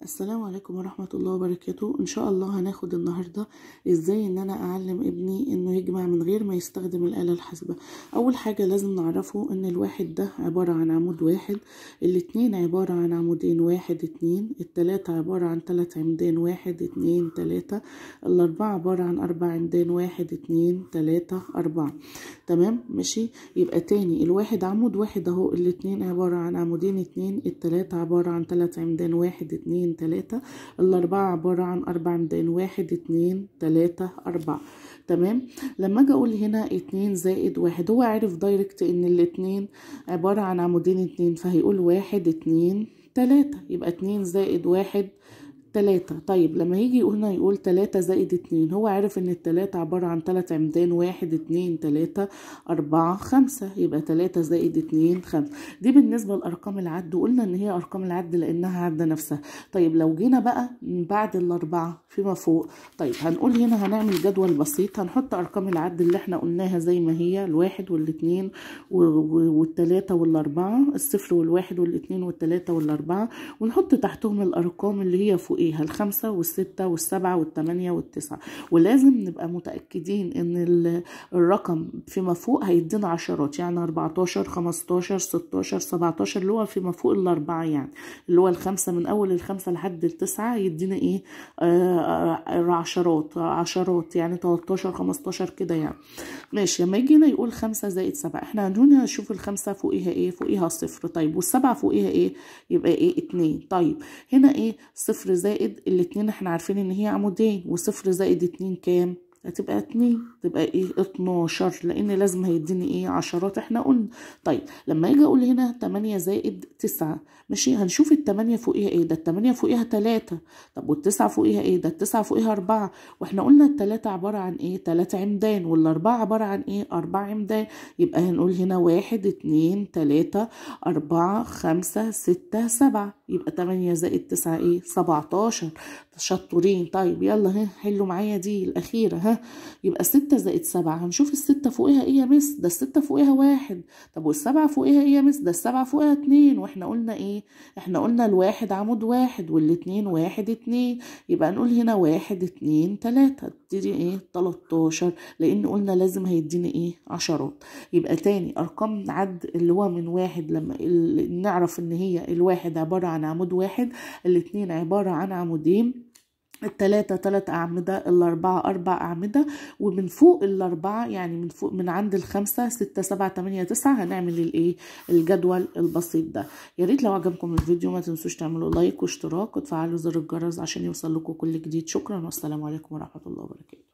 السلام عليكم ورحمة الله وبركاته. ان شاء الله هناخد النهاردة ازاي ان انا اعلم ابني انه يجمع من غير ما يستخدم الآلة الحاسبة. اول حاجة لازم نعرفه ان الواحد ده عبارة عن عمود واحد، الاتنين عبارة عن عمودين واحد اتنين، التلاتة عبارة عن 3 عمدان واحد اتنين تلاتة، الاربعة عبارة عن 4 عمدان واحد اتنين تلاتة 4. تمام ماشي. يبقى تاني الواحد عمود واحد اهو، الاتنين عبارة عن عمودين اتنين، التلاتة عبارة عن 3 عمدان واحد اتنين تلاتة، الاربعة عبارة عن 4 عمدان واحد اتنين تلاتة 4. تمام. لما اجي اقول هنا 2 زائد 1، هو عارف دايركت ان الاتنين عبارة عن عمودين اتنين، فهيقول 1 2 3، يبقى 2 زائد 1 3. طيب لما يجي هنا يقول 3 زائد 2، هو عارف ان التلاتة عبارة عن 3 عمدان واحد اتنين تلاتة 4 5، يبقى 3 زائد 2 5. دي بالنسبة لأرقام العد، وقلنا ان هي أرقام العد لأنها عدة نفسها. طيب لو جينا بقى من بعد الأربعة فيما فوق، طيب هنقول هنا هنعمل جدول بسيط، هنحط أرقام العد اللي احنا قلناها زي ما هي، الواحد والاتنين والتلاتة والأربعة، الصفر والواحد والاتنين والتلاتة والأربعة، ونحط تحتهم الأرقام اللي هي فوق الخمسة والستة والسبعة والتمانية والتسعة. ولازم نبقى متأكدين ان الرقم فيما فوق هيدينا عشرات، يعني 14 15 16 17، اللي هو فيما فوق الاربعة، يعني اللي هو الخمسة من اول الخمسة لحد التسعة يدينا ايه؟ عشرات يعني 13 15 كده يعني. ماشي. لما يجينا يقول 5 زائد 7، احنا هنا نشوف الخمسة فوقيها ايه؟ فوقيها صفر. طيب والسبعة فوقيها ايه؟ يبقى ايه؟ 2. طيب هنا ايه؟ صفر زائد الاتنين، احنا عارفين ان هي عمودين، وصفر زائد 2 كام؟ هتبقى 2، تبقى ايه؟ 12، لان لازم هيديني ايه؟ عشرات احنا قلنا. طيب لما اجي اقول هنا 8 زائد 9، ماشي، هنشوف ال8 فوقيها ايه؟ ده ال8 فوقيها 3. طب وال9 فوقيها ايه؟ ده ال9 فوقيها 4. واحنا قلنا ال3 عبارة عن ايه؟ 3 عمدان، والاربعة عبارة عن ايه؟ 4 عمدان. يبقى هنقول هنا 1 2 3 4 5 6 7، يبقى 8 زائد 9 ايه؟ 17. شطورين. طيب يلا ها حلوا معايا دي الأخيرة ها. يبقى 6 زائد 7، هنشوف ال6 فوقها ايه يا مس؟ ده ال6 فوقها 1. طب وال7 فوقها ايه يا مس؟ ده ال7 فوقها 2. واحنا قلنا ايه؟ احنا قلنا الواحد عمود واحد، والاتنين واحد اتنين، يبقى نقول هنا 1 2 3، تدي ايه؟ 13، لان قلنا لازم هيديني ايه؟ عشرات. يبقى تاني ارقام عد اللي هو من واحد، لما نعرف ان هي الواحد عبارة عن عمود واحد، الاتنين عبارة عن عمودين، التلاتة 3 أعمدة، الأربعة 4 أعمدة، ومن فوق الأربعة يعني من فوق من عند الخمسة 6 7 8 9 هنعمل الإيه؟ الجدول البسيط ده. يا ريت لو عجبكم الفيديو ما تنسوش تعملوا لايك واشتراك وتفعلوا زر الجرس عشان يوصل لكم كل جديد. شكرا والسلام عليكم ورحمة الله وبركاته.